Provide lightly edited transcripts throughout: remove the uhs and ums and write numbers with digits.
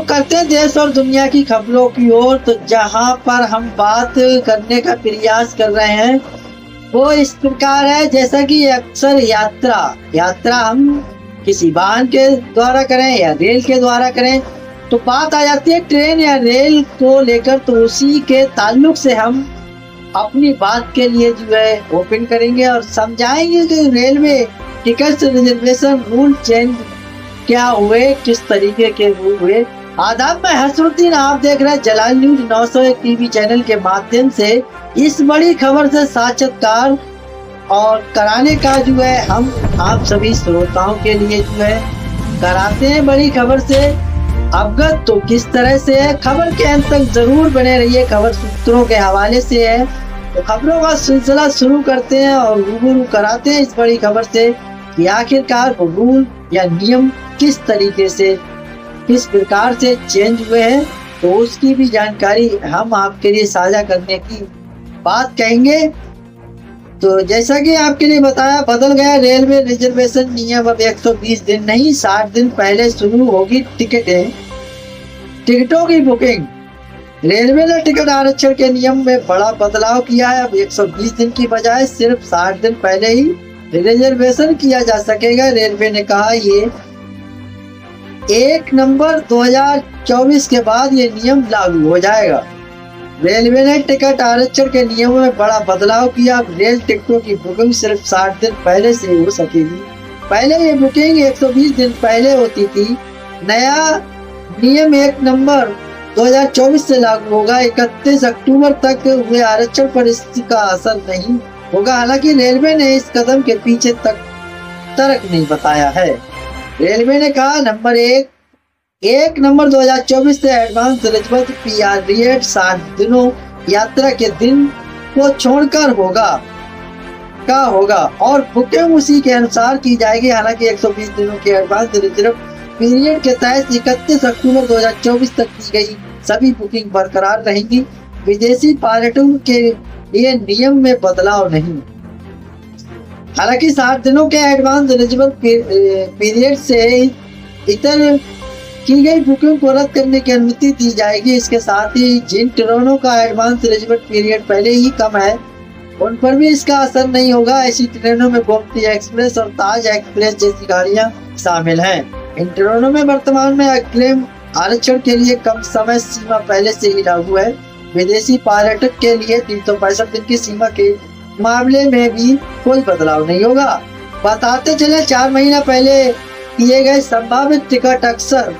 करते हैं देश और दुनिया की खबरों की ओर। तो जहां पर हम बात करने का प्रयास कर रहे हैं वो इस प्रकार है, जैसा कि अक्सर यात्रा हम किसी वाहन के द्वारा करें या रेल के द्वारा करें, तो बात आ जाती है ट्रेन या रेल को लेकर। तो उसी के ताल्लुक से हम अपनी बात के लिए जो है ओपन करेंगे और समझाएंगे कि railway ticket reservation rule change क्या हुए, किस तरीके के रूल हुए। आदाब, मैं हसरुद्दीन, आप देख रहे हैं जलाल न्यूज 901 टीवी चैनल के माध्यम से इस बड़ी खबर से साक्षात्कार और कराने का जो है हम आप सभी श्रोताओं के लिए जो है कराते हैं। बड़ी खबर से अवगत तो किस तरह से है, खबर के अंत तक जरूर बने रहिए। खबर सूत्रों के हवाले से है, तो खबरों का सिलसिला शुरू करते हैं और रूबरू कराते हैं इस बड़ी खबर से कि आखिरकार वो रूल या नियम किस तरीके से, किस प्रकार से चेंज हुए हैं। तो उसकी भी जानकारी हम आपके लिए साझा करने की बात कहेंगे। तो जैसा कि आपके लिए बताया, बदल गया रेलवे रिजर्वेशन नियम। अब 120 दिन नहीं 60 दिन पहले शुरू होगी टिकटों की बुकिंग। रेलवे ने टिकट आरक्षण के नियम में बड़ा बदलाव किया है। अब 120 दिन की बजाय सिर्फ 60 दिन पहले ही रिजर्वेशन किया जा सकेगा। रेलवे ने कहा ये 1 नवंबर 2024 के बाद ये नियम लागू हो जाएगा। रेलवे ने टिकट आरक्षण के नियमों में बड़ा बदलाव किया। अब रेल टिकटों की बुकिंग सिर्फ 60 दिन पहले से हो सकेगी। पहले ये बुकिंग 120 दिन पहले होती थी। नया नियम 1 नवंबर 2024 से लागू होगा। 31 अक्टूबर तक हुए आरक्षण पर इसका असर नहीं होगा। हालांकि रेलवे ने इस कदम के पीछे तर्क नहीं बताया है। रेलवे ने कहा नंबर 1 नवंबर 2024 से एडवांस रिजर्व पीरियड 60 दिनों यात्रा के दिन को छोड़कर होगा और बुकिंग उसी के अनुसार की जाएगी। हालांकि 120 दिनों के एडवांस रिजर्व पीरियड के तहत 31 अक्टूबर 2024 तक की गई सभी बुकिंग बरकरार रहेंगी। विदेशी पर्यटकों के लिए नियम में बदलाव नहीं। हालांकि 60 दिनों के एडवांस रिजर्व पीरियड से इतर की गई बुकिंग को रद्द करने की अनुमति दी जाएगी। इसके साथ ही जिन ट्रेनों का एडवांस रिजर्व पीरियड पहले ही कम है उन पर भी इसका असर नहीं होगा। ऐसी ट्रेनों में गोमती एक्सप्रेस और ताज एक्सप्रेस जैसी गाड़ियां शामिल हैं। इन ट्रेनों में वर्तमान में अग्रिम आरक्षण के लिए कम समय सीमा पहले से ही लागू है। विदेशी पर्यटक के लिए 365 दिन की सीमा के मामले में भी कोई बदलाव नहीं होगा। बताते चले 4 महीना पहले किए गए संभावित टिकट अक्सर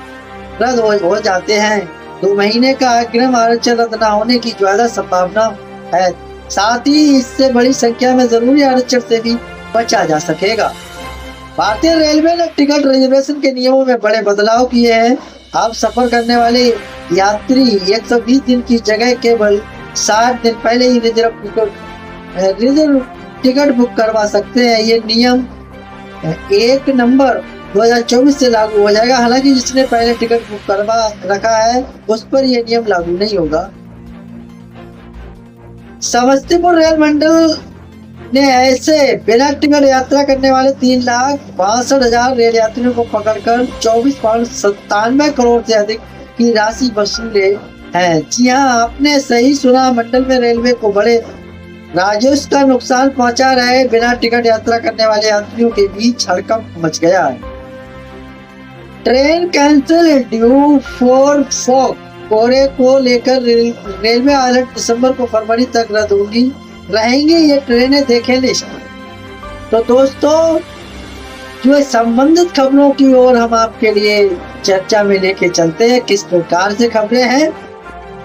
रद्द हो जाते हैं। 2 महीने का अग्रिम आरक्षण रद्द न होने की ज्यादा संभावना है। साथ ही इससे बड़ी संख्या में जरूरी आरक्षण से भी बचा जा सकेगा। भारतीय रेलवे ने टिकट रिजर्वेशन के नियमों में बड़े बदलाव किए हैं। अब सफर करने वाले यात्री 120 दिन की जगह केवल 60 दिन पहले ही रिजर्व टिकट बुक करवा सकते हैं। ये नियम 1 नवंबर 2024 से लागू हो जाएगा। हालांकि जिसने पहले टिकट बुक करवा रखा है उस पर यह नियम लागू नहीं होगा। समस्तीपुर रेल मंडल ने ऐसे बिना टिकट यात्रा करने वाले 3,62,000 रेल यात्रियों को पकड़कर 24.97 करोड़ से अधिक की राशि वसूले हैं। जी हाँ, आपने सही सुना, मंडल में रेलवे को बड़े राजस्व का नुकसान पहुंचा रहे बिना टिकट यात्रा करने वाले यात्रियों के बीच हड़कंप मच गया है। Train cancel due for fog. कोहरे को लेकर रेलवे अलर्ट। दिसंबर को फरवरी तक रद्द रहेंगी ये ट्रेनें, देखें लिस्ट। तो दोस्तों, जो संबंधित खबरों की ओर हम आपके लिए चर्चा में लेके चलते हैं। किस प्रकार से खबरें हैं।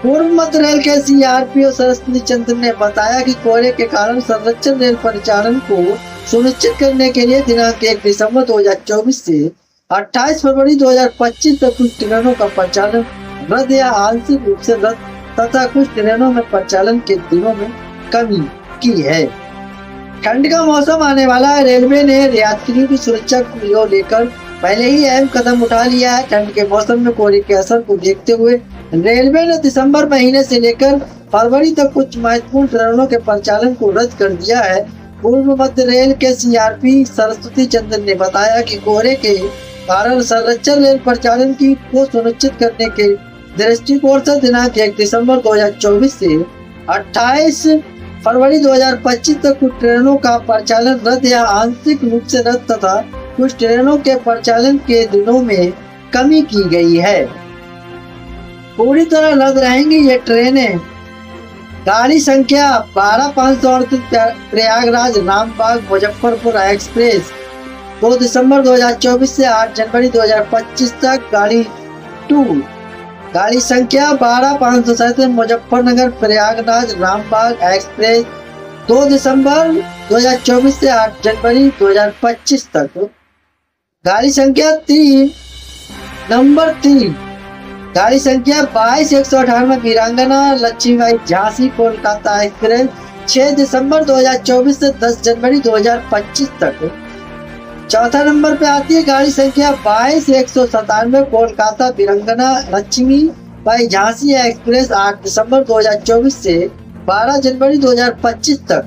पूर्व मध्य रेल के सीआरपीओ सरस्वती चंद्र ने बताया कि कोहरे के कारण संरक्षण रेल परिचालन को सुनिश्चित करने के लिए दिनांक 1 दिसंबर 2024 से 28 फरवरी 2025 तक कुछ ट्रेनों का परिचालन रद्द या आंशिक रूप से रद्द तथा कुछ ट्रेनों में परिचालन के दिनों में कमी की है। ठंड का मौसम आने वाला है। रेलवे ने यात्रियों की सुरक्षा को लेकर पहले ही अहम कदम उठा लिया है। ठंड के मौसम में कोहरे के असर को देखते हुए रेलवे ने दिसंबर महीने से लेकर फरवरी तक कुछ महत्वपूर्ण ट्रेनों के परिचालन को रद्द कर दिया है। पूर्व मध्य रेल के सीआरपी सरस्वती चंद्र ने बताया कि कोहरे के कारण संरक्षण रेल परिचालन की को सुनिश्चित करने के दृष्टिकोण से दिनांक 1 दिसंबर 2024 से 28 फरवरी 2025 तक कुछ ट्रेनों का परिचालन रद्द या आंशिक रूप से रद्द तथा कुछ ट्रेनों के परिचालन के दिनों में कमी की गई है। पूरी तरह रद्द रहेंगी ये ट्रेनें। गाड़ी संख्या 12538 प्रयागराज रामबाग मुजफ्फरपुर एक्सप्रेस 2 दिसंबर 2024 से 8 जनवरी 2025 तक। गाड़ी 2 गाड़ी संख्या 12537 मुजफ्फरनगर प्रयागराज रामबाग एक्सप्रेस 2 दिसंबर 2024 से 8 जनवरी 2025 तक। गाड़ी संख्या 3 नंबर 3 गाड़ी संख्या 22198 वीरांगना लक्ष्मीबाई झांसी कोलकाता एक्सप्रेस 6 दिसंबर 2024 से 10 जनवरी 2025 तक। चौथा नंबर पे आती है गाड़ी संख्या 22197 कोलकाता वीरांगना लक्ष्मीबाई झांसी एक्सप्रेस 8 दिसंबर 2024 से 12 जनवरी 2025 तक।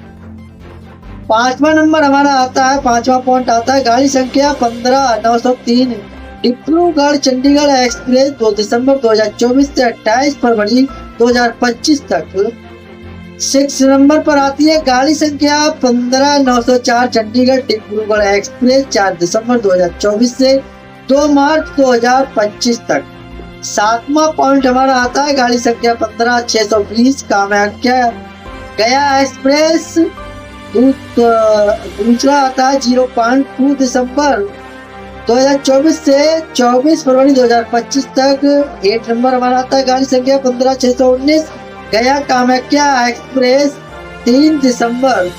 पांचवा नंबर हमारा आता है, पांचवा पॉइंट आता है गाड़ी संख्या 15903 डिब्रूगढ़ चंडीगढ़ एक्सप्रेस 2 दिसंबर 2024 से 28 फरवरी 2025 तक। 6 नंबर पर आती है गाड़ी संख्या 15904 चंडीगढ़ डिब्रूगढ़ एक्सप्रेस 4 दिसंबर 2024 से 2 मार्च 2025 तक। 7वां पॉइंट हमारा आता है गाड़ी संख्या 15620 कामाख्या गया एक्सप्रेस। दूसरा आता है 0.2 दिसंबर 2024 से 24 फरवरी 2025 तक। 8 नंबर हमारा आता है गाड़ी संख्या 15619 गया कामाख्या एक्सप्रेस 3 दिसंबर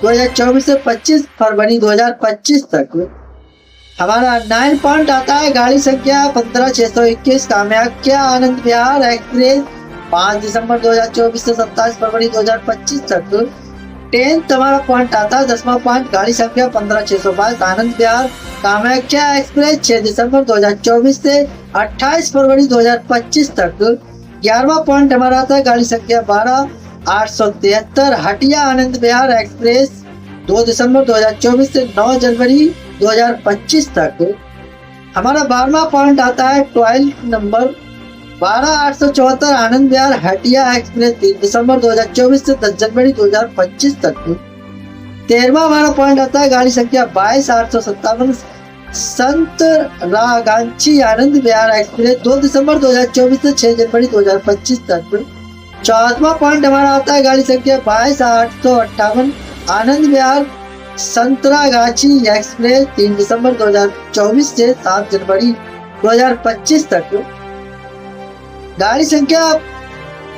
2024 से 25 फरवरी 2025 तक। हमारा 9 पॉइंट आता है गाड़ी संख्या 15621 कामाख्या आनंद विहार एक्सप्रेस 5 दिसंबर 2024 से 27 फरवरी 2025 तक। 10 हमारा पॉइंट आता है, 10वां पॉइंट गाड़ी संख्या 15622 आनंद विहार कामाख्या एक्सप्रेस 6 दिसंबर 2024 से 28 फरवरी 2025 तक। 11वां पॉइंट हमारा आता है गाड़ी संख्या 12873 हटिया आनंद विहार एक्सप्रेस 2 दिसंबर 2024 से 9 जनवरी 2025 तक। हमारा 12वां पॉइंट आता है 12 नंबर 12874 आनंद विहार हटिया एक्सप्रेस 3 दिसंबर 2024 से 10 जनवरी 2025 तक। 13वां हमारा पॉइंट आता है गाड़ी संख्या 22857 संत रागांची आनंद विहार एक्सप्रेस 2 दिसंबर 2024 से 6 जनवरी 2025 तक। 14वां पॉइंट हमारा आता है गाड़ी संख्या 22858 आनंद विहार संतरागाछी एक्सप्रेस 3 दिसंबर 2024 से 7 जनवरी 2025 तक। गाड़ी संख्या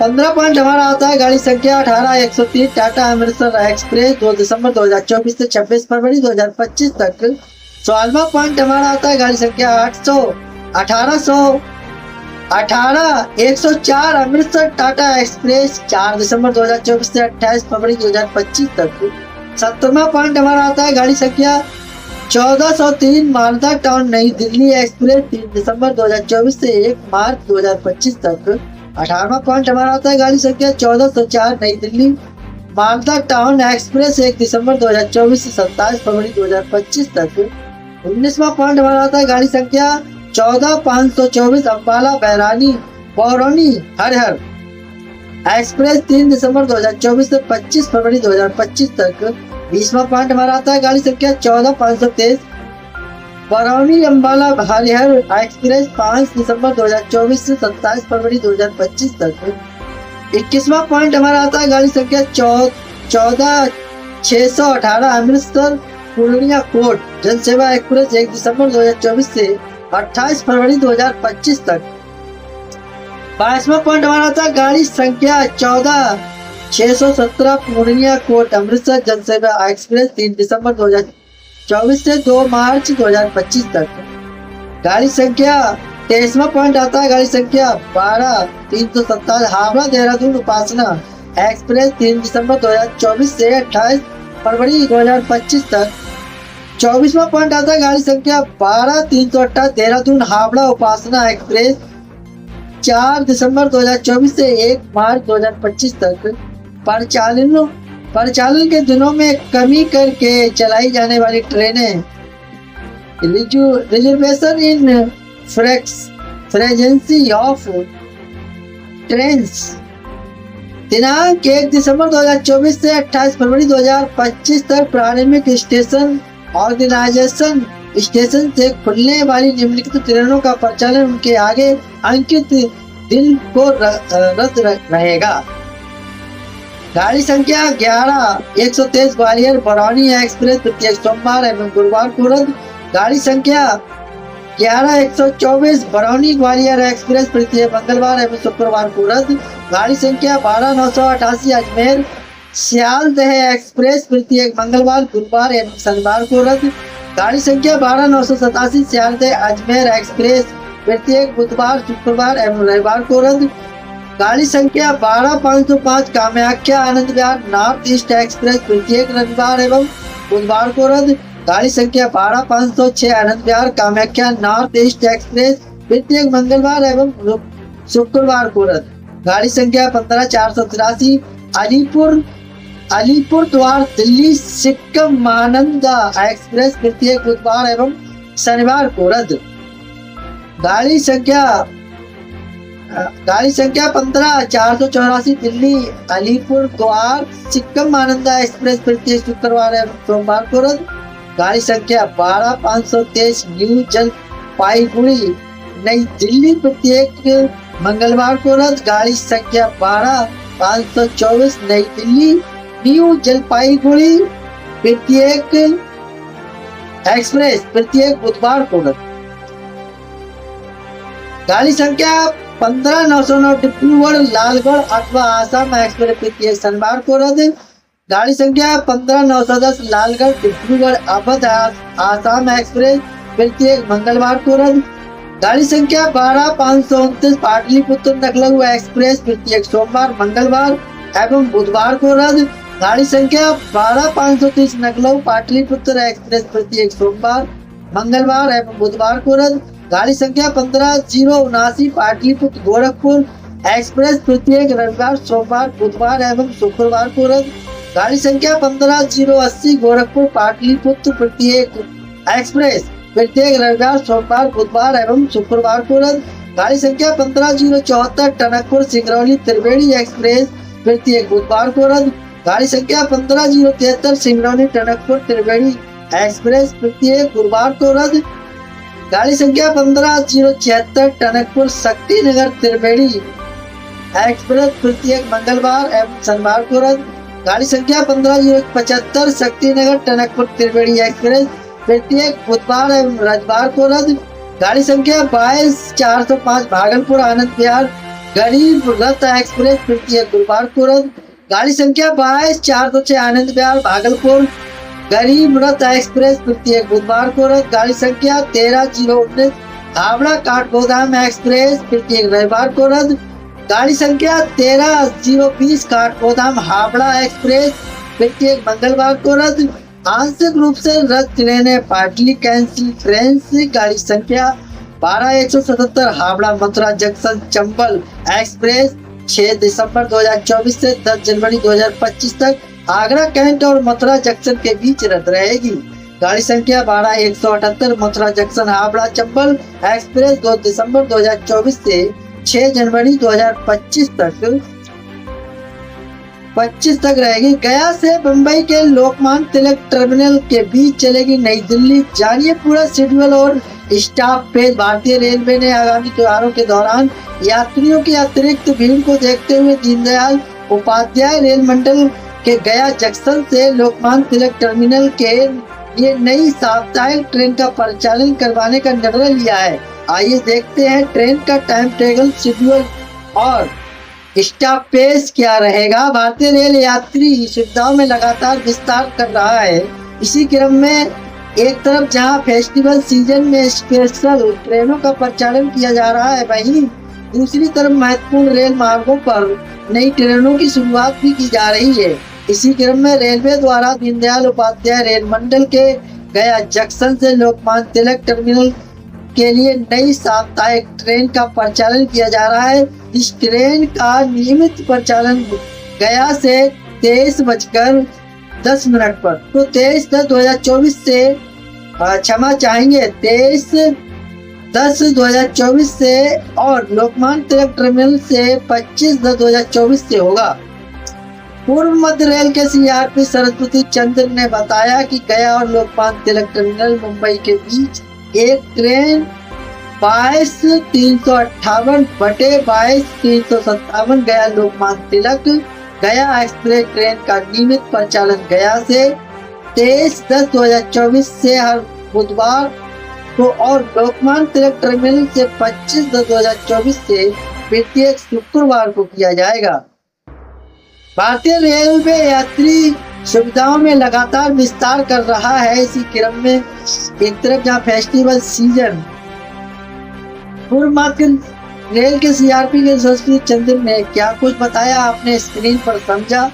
15 पॉइंट हमारा आता है गाड़ी संख्या 18103 टाटा अमृतसर एक्सप्रेस 2 दिसंबर 2024 से 26 फरवरी 2025 तक। 16वां पॉइंट हमारा आता है गाड़ी संख्या 104 अमृतसर टाटा एक्सप्रेस 4 दिसंबर 2024 से 28 फरवरी 2025 तक। 17वां पॉइंट हमारा आता है गाड़ी संख्या 1403 मालदा टाउन नई दिल्ली एक्सप्रेस 3 दिसंबर 2024 से 1 मार्च 2025 तक। 18वां पॉइंट हमारा आता है गाड़ी संख्या 1404 नई दिल्ली मालदा टाउन एक्सप्रेस 1 दिसंबर 2024 से 27 फरवरी 2025 तक। 19वां पॉइंट हमारा आता है गाड़ी संख्या 14524 अम्बाला बरौनी हरिहर एक्सप्रेस 3 दिसंबर 2024 से 25 फरवरी 2025 तक। 20वां पॉइंट हमारा आता है गाड़ी संख्या 14523 बरौनी अम्बाला हरिहर एक्सप्रेस 5 दिसंबर 2024 से 27 फरवरी 2025 तक। 21वां पॉइंट हमारा आता है गाड़ी संख्या 14618 अमृतसर पूर्णिया कोट जनसेवा एक्सप्रेस 1 दिसंबर 2024 से 28 फरवरी 2025 तक। 22वां पॉइंट हमारा था गाड़ी संख्या 14617 पूर्णिया कोट अमृतसर जनसेवा एक्सप्रेस 3 दिसंबर 2024 से 2 मार्च 2025 तक। गाड़ी संख्या 23वां पॉइंट आता है गाड़ी संख्या 12327 हावड़ा देहरादून उपासना एक्सप्रेस 3 दिसंबर 2024 से 28 फरवरी 2025 तक। 24वां पॉइंट आता है गाड़ी संख्या 12328 देहरादून हावड़ा उपासना एक्सप्रेस 4 दिसंबर 2024 से 1 मार्च 2025 तक। परिचालन के दिनों में कमी करके चलाई जाने वाली ट्रेनें reservation in frequency of trains दिनांक 1 दिसंबर 2024 से 28 फरवरी 2025 तक प्रारंभिक स्टेशन ऑर्गेनाइजेशन स्टेशन से खुलने वाली निम्नलिखित ट्रेनों का परिचालन उनके आगे अंकित दिन को रद्द रहेगा। गाड़ी संख्या 11-123 ग्वालियर बरौनी एक्सप्रेस प्रत्येक सोमवार एवं गुरुवार को रद्द। गाड़ी संख्या 11-124 बरौनी ग्वालियर एक्सप्रेस प्रत्येक मंगलवार एवं शुक्रवार को रद्द। गाड़ी संख्या 12-988 अजमेर सियालदह एक्सप्रेस प्रत्येक मंगलवार गुरुवार एवं शनिवार को रद्द। गाड़ी संख्या 12-987 सियालदह अजमेर एक्सप्रेस प्रत्येक बुधवार शुक्रवार एवं रविवार को रद्द। गाड़ी संख्या 12-505 Kamakhya Anand Vihar north east express प्रत्येक रविवार एवं बुधवार को रद्द। गाड़ी संख्या 12-506 Anand Vihar Kamakhya north east express प्रत्येक मंगलवार एवं शुक्रवार को रद्द। गाड़ी संख्या 15-483 अलीपुर द्वार दिल्ली सिक्किम महानंदा एक्सप्रेस प्रत्येक बुधवार एवं शनिवार को रद्द। गाड़ी संख्या 15-484 दिल्ली अलीपुर द्वार सिक्किम महानंदा एक्सप्रेस प्रत्येक शुक्रवार एवं सोमवार को रद्द। गाड़ी संख्या 12-523 न्यू जलपाईगुड़ी नई दिल्ली प्रत्येक मंगलवार को रद्द। गाड़ी संख्या 12-524 नई दिल्ली न्यू जलपाईगुड़ी प्रत्येक एक्सप्रेस प्रत्येक बुधवार को रद्द। गाड़ी संख्या 15-909 डिब्रूगढ़ लालगढ़ अथवा आसाम एक्सप्रेस प्रत्येक शनिवार को रद्द। गाड़ी संख्या 15-910 लालगढ़ डिब्रूगढ़ अवध आसाम एक्सप्रेस प्रत्येक मंगलवार को रद्द। गाड़ी संख्या 12-529 पाटलिपुत्र लखनऊ एक्सप्रेस प्रत्येक सोमवार मंगलवार एवं बुधवार को रद्द। गाड़ी संख्या 12-530 लखनऊ पाटलिपुत्र एक्सप्रेस प्रत्येक सोमवार मंगलवार एवं बुधवार को रद्द। गाड़ी संख्या 15-079 पाटलिपुत्र गोरखपुर एक्सप्रेस प्रत्येक रविवार सोमवार बुधवार एवं शुक्रवार को रद्द। गाड़ी संख्या 15-080 गोरखपुर पाटलिपुत्र प्रत्येक एक्सप्रेस प्रत्येक रविवार सोमवार बुधवार एवं शुक्रवार को रद्द। गाड़ी संख्या 15-074 टनकपुर सिंगरौली त्रिवेणी एक्सप्रेस प्रत्येक बुधवार को रद्द। गाड़ी संख्या 15-073 सिंगरौली टनकपुर त्रिवेणी एक्सप्रेस प्रत्येक गुरुवार को रद्द। गाड़ी संख्या 15-076 टनकपुर शक्तिनगर त्रिवेणी एक्सप्रेस प्रत्येक मंगलवार एवं शनिवार को रद्द। गाड़ी संख्या 15-075 शक्तिनगर टनकपुर त्रिवेणी एक्सप्रेस प्रत्येक बुधवार एवं रविवार को रद्द। गाड़ी संख्या 22-405 भागलपुर आनंद विहार गरीब रथ एक्सप्रेस प्रत्येक गुरुवार को रद्द। गाड़ी संख्या 22-406 आनंद विहार भागलपुर गरीब रथ एक्सप्रेस प्रत्येक बुधवार को रद्द। गाड़ी संख्या 13-019 हावड़ा काठगोदाम एक्सप्रेस प्रत्येक रविवार को रद्द। गाड़ी संख्या 13-020 काठगोदाम हावड़ा एक्सप्रेस प्रत्येक मंगलवार को रद्द। आंशिक रूप से रद्द ट्रेनें पार्टली कैंसिल ट्रेन से गाड़ी संख्या 12-177 हावड़ा मथुरा जंक्शन चंबल एक्सप्रेस 6 दिसंबर 2024 से 10 जनवरी 2025 तक आगरा कैंट और मथुरा जंक्शन के बीच रद्द रहेगी। गाड़ी संख्या 12-178 मथुरा जंक्शन हावड़ा चंबल एक्सप्रेस 2 दिसंबर 2024 से 6 जनवरी 2025 तक रहेगी। गया से मुंबई के लोकमान्य तिलक टर्मिनल के बीच चलेगी नई दिल्ली। जानिए पूरा शेड्यूल और स्टाफ पेज। भारतीय रेलवे ने आगामी त्योहारों के दौरान यात्रियों की अतिरिक्त भीड़ को देखते हुए दीनदयाल उपाध्याय रेल मंडल के गया जंक्शन से लोकमान्य तिलक टर्मिनल के लिए नई साप्ताहिक ट्रेन का परिचालन करवाने का निर्णय लिया है। आइए देखते हैं ट्रेन का टाइम टेबल शेड्यूल और स्टाफ पेज क्या रहेगा। भारतीय रेल यात्री सुविधाओं में लगातार विस्तार कर रहा है। इसी क्रम में एक तरफ जहां फेस्टिवल सीजन में स्पेशल ट्रेनों का परिचालन किया जा रहा है, वहीं दूसरी तरफ महत्वपूर्ण रेल मार्गों पर नई ट्रेनों की शुरुआत भी की जा रही है। इसी क्रम में रेलवे द्वारा दीनदयाल उपाध्याय रेल मंडल के गया जंक्शन से लोकमान्य तिलक टर्मिनल के लिए नई साप्ताहिक ट्रेन का परिचालन किया जा रहा है। इस ट्रेन का नियमित परिचालन गया से 23:10 पर तो 23/10/2024 से क्षमा चाहेंगे 23/10/2024 से और लोकमान्य तिलक टर्मिनल से 25/10/2024 से होगा। पूर्व मध्य रेल के सीआरपी सरस्वती चंद्र ने बताया कि गया और लोकमान्य तिलक टर्मिनल मुंबई के बीच एक ट्रेन 22/358/22/357 गया लोकमान्य तिलक गया एक्सप्रेस ट्रेन का नियमित परिचालन गया से 23/10/2024 से हर बुधवार को और लोकमान्य तिलक टर्मिनल से 25/10/2024 से प्रत्येक शुक्रवार को किया जाएगा। भारतीय रेलवे यात्री सुविधाओं में लगातार विस्तार कर रहा है। इसी क्रम में एक तरफ जहां फेस्टिवल सीजन पूर्व मध्य रेल के सीआरपी के सरस्वती चंद्र ने क्या कुछ बताया आपने स्क्रीन पर समझा।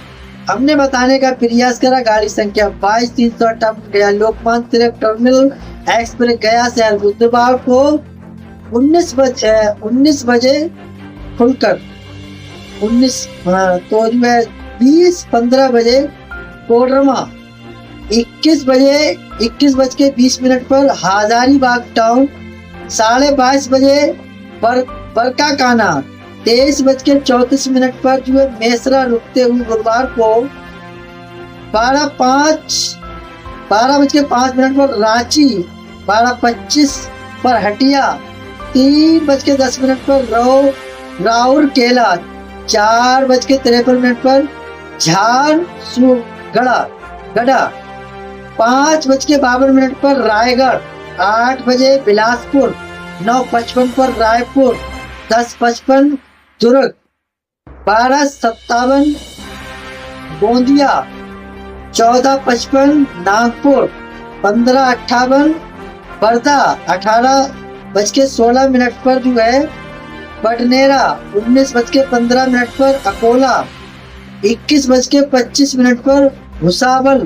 हमने बताने का प्रयास करा। गाड़ी संख्या 22/358 गया लोकमान्य तिलक टर्मिनल एक्सप्रेस गया से हर बुधवार को 19 बजे खुलकर 20-15 बजे कोडरमा 21:20 पर हजारीबाग टाउन 22:30 बजे बरकाकाना 23:34 पर जो है मेसरा रुकते हुए गुरुवार को 12:05 पर रांची 12:25 पर हटिया 3:10 पर राउरकेला 4:53 पर झारसुगड़ा 5:52 पर रायगढ़ 8 बजे बिलासपुर 9:55 पर रायपुर 10:55 दुर्ग 12:57 गोंदिया 14:55 नागपुर 15:58 वर्धा 18:16 पर जो है बडनेरा 19:15 पर अकोला 21:25 पर भुसावल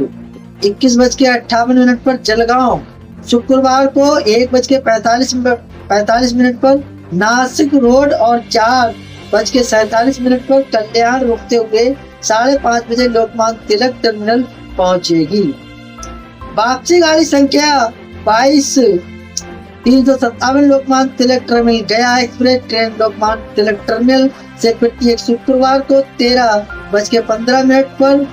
21:58 पर जलगांव शुक्रवार को 1:45 पर नासिक रोड और 4:47 पर कल्याण रुकते हुए 5:30 बजे लोकमान्य तिलक टर्मिनल पहुंचेगी। वापसी गाड़ी संख्या 22/357 लोकमान्य तिलक टर्मिनल गया express train Lokmanya Tilak terminal से प्रत्येक शुक्रवार को 13:15 पर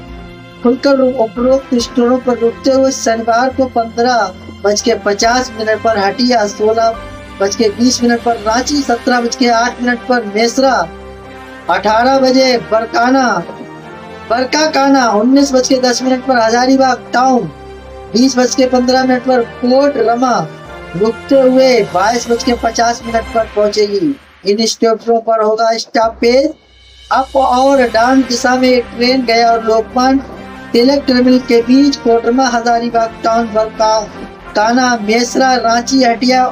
खुलकर उपरोक्त स्टोरों पर रुकते हुए शनिवार को 15:50 पर हटिया 16:20 पर रांची 17:08 पर मेसरा 18 बजे बरकाकाना 19:10 पर हजारीबाग टाउन 20:15 पर कोट रमा रुकते हुए 22:50 पर पहुंचेगी। इन स्टेशनों पर होगा स्टॉपेज। अप और डाउन दिशा में ट्रेन गया और लोकमान्य तिलक टर्मिनल के बीच कोटरमा हजारीबाग टाउन बरकाकाना मेसरा रांची हटिया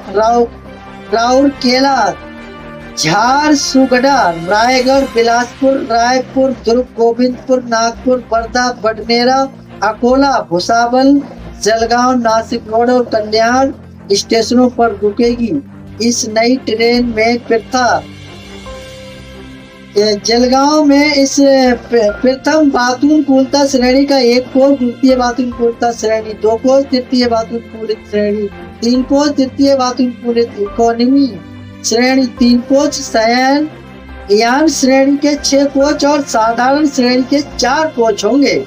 राउरकेला झारसुगड़ा रायगढ़ बिलासपुर रायपुर दुर्ग गोविंदपुर नागपुर वर्धा बडनेरा अकोला भुसावल जलगांव नासिक रोड और कल्याण स्टेशनों पर रुकेगी। इस नई ट्रेन में जलगांव में इस प्रथम वातानुकूलता श्रेणी का 1 कोच द्वितीय वातानुकूलता श्रेणी 2 कोच तृतीय वातानुकूलित श्रेणी 3 कोच तृतीय वातानुकूलित इकोनॉमी श्रेणी 3 कोच शयन यान श्रेणी के 6 कोच और साधारण श्रेणी के 4 कोच होंगे।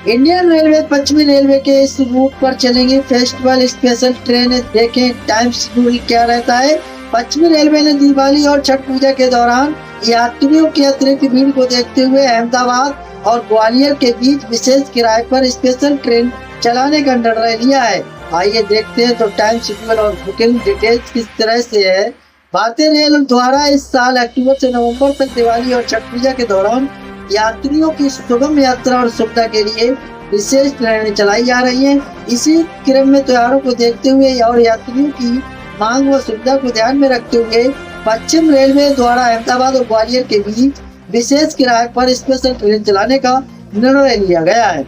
इंडियन रेलवे पश्चिमी रेलवे के इस रूट पर चलेंगी फेस्टिवल स्पेशल ट्रेन। देखें टाइम शेड्यूल क्या रहता है। पश्चिमी रेलवे ने दिवाली और छठ पूजा के दौरान यात्रियों की अतिरिक्त भीड़ को देखते हुए अहमदाबाद और ग्वालियर के बीच विशेष किराए पर स्पेशल ट्रेन चलाने का निर्णय लिया है। आइए देखते हैं तो टाइम शेड्यूल और बुकिंग डिटेल्स किस तरह से है। भारतीय रेल द्वारा इस साल अक्टूबर से नवंबर तक दिवाली और छठ पूजा के दौरान यात्रियों की सुगम यात्रा और सुविधा के लिए विशेष ट्रेनें चलाई जा रही हैं। इसी क्रम में त्योहारों को देखते हुए और यात्रियों की मांग व सुविधा को ध्यान में रखते हुए पश्चिम रेलवे द्वारा अहमदाबाद और ग्वालियर के बीच विशेष किराए पर स्पेशल ट्रेन चलाने का निर्णय लिया गया है।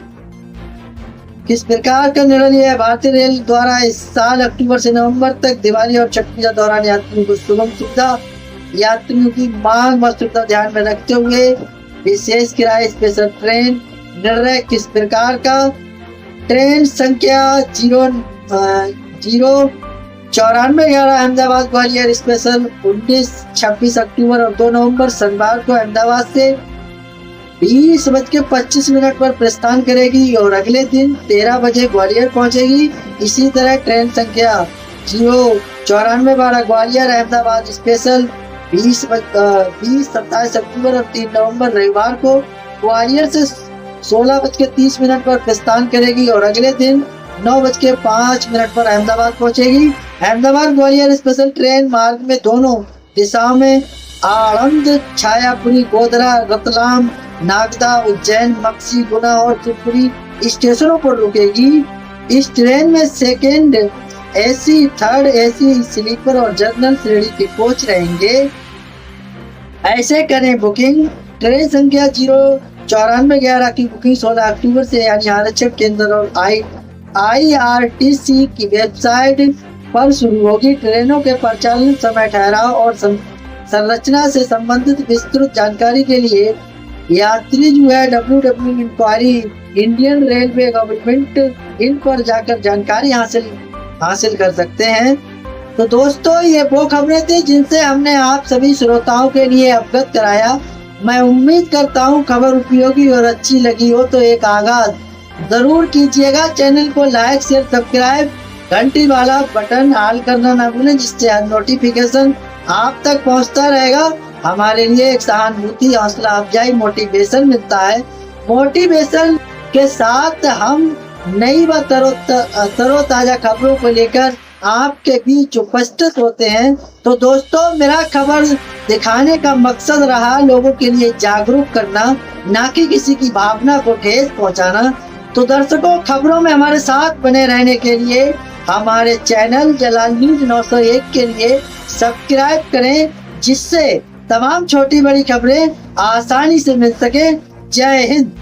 किस प्रकार का निर्णय लिया है? भारतीय रेल द्वारा इस साल अक्टूबर से नवंबर तक दिवाली और छठ पूजा दौरान यात्रियों को सुगम सुविधा, यात्रियों की मांग व सुविधा ध्यान में रखते हुए विशेष किराए स्पेशल ट्रेन निर्णय किस प्रकार का? ट्रेन संख्या 94-11 अहमदाबाद ग्वालियर स्पेशल 19-26 अक्टूबर और 2 नवंबर शनिवार को अहमदाबाद से 20:25 पर प्रस्थान करेगी और अगले दिन 13 बजे ग्वालियर पहुंचेगी। इसी तरह ट्रेन संख्या 0-94-12 ग्वालियर अहमदाबाद स्पेशल 27 अक्टूबर और 3 नवंबर रविवार को ग्वालियर से 16:30 पर प्रस्थान करेगी और अगले दिन 9:05 पर अहमदाबाद पहुंचेगी। अहमदाबाद ग्वालियर स्पेशल ट्रेन मार्ग में दोनों दिशाओं में आणंद, छायापुरी, गोधरा, रतलाम, नागदा, उज्जैन, मक्सी, गुना और शिवपुरी स्टेशनों पर रुकेगी। इस ट्रेन में second AC, third AC, sleeper और जनरल श्रेणी के कोच रहेंगे। ऐसे करें बुकिंग। ट्रेन संख्या 0-94-11 की बुकिंग 16 अक्टूबर से यानी आरक्षण केंद्र और IRTC की वेबसाइट पर शुरू होगी। ट्रेनों के परिचालन समय, ठहराव और संरचना से संबंधित विस्तृत जानकारी के लिए यात्री जो है www.inquiry Indian railway government in पर जाकर जानकारी हासिल कर सकते हैं। तो दोस्तों, ये वो खबरें थी जिनसे हमने आप सभी श्रोताओं के लिए अवगत कराया। मैं उम्मीद करता हूँ खबर उपयोगी और अच्छी लगी हो तो एक आगाज जरूर कीजिएगा। चैनल को लाइक, शेयर, सब्सक्राइब, घंटी वाला बटन ऑल करना ना भूलें, जिससे हर नोटिफिकेशन आप तक पहुंचता रहेगा। हमारे लिए एक सहानुभूति, हौसला अफजाई, मोटिवेशन मिलता है। मोटिवेशन के साथ हम नई व तरोताजा खबरों को लेकर आपके बीच उपस्थित होते हैं। तो दोस्तों, मेरा खबर दिखाने का मकसद रहा लोगों के लिए जागरूक करना, ना कि किसी की भावना को ठेस पहुंचाना। तो दर्शकों, खबरों में हमारे साथ बने रहने के लिए हमारे चैनल जलाल न्यूज 901 के लिए सब्सक्राइब करें, जिससे तमाम छोटी बड़ी खबरें आसानी से मिल सके। जय हिंद।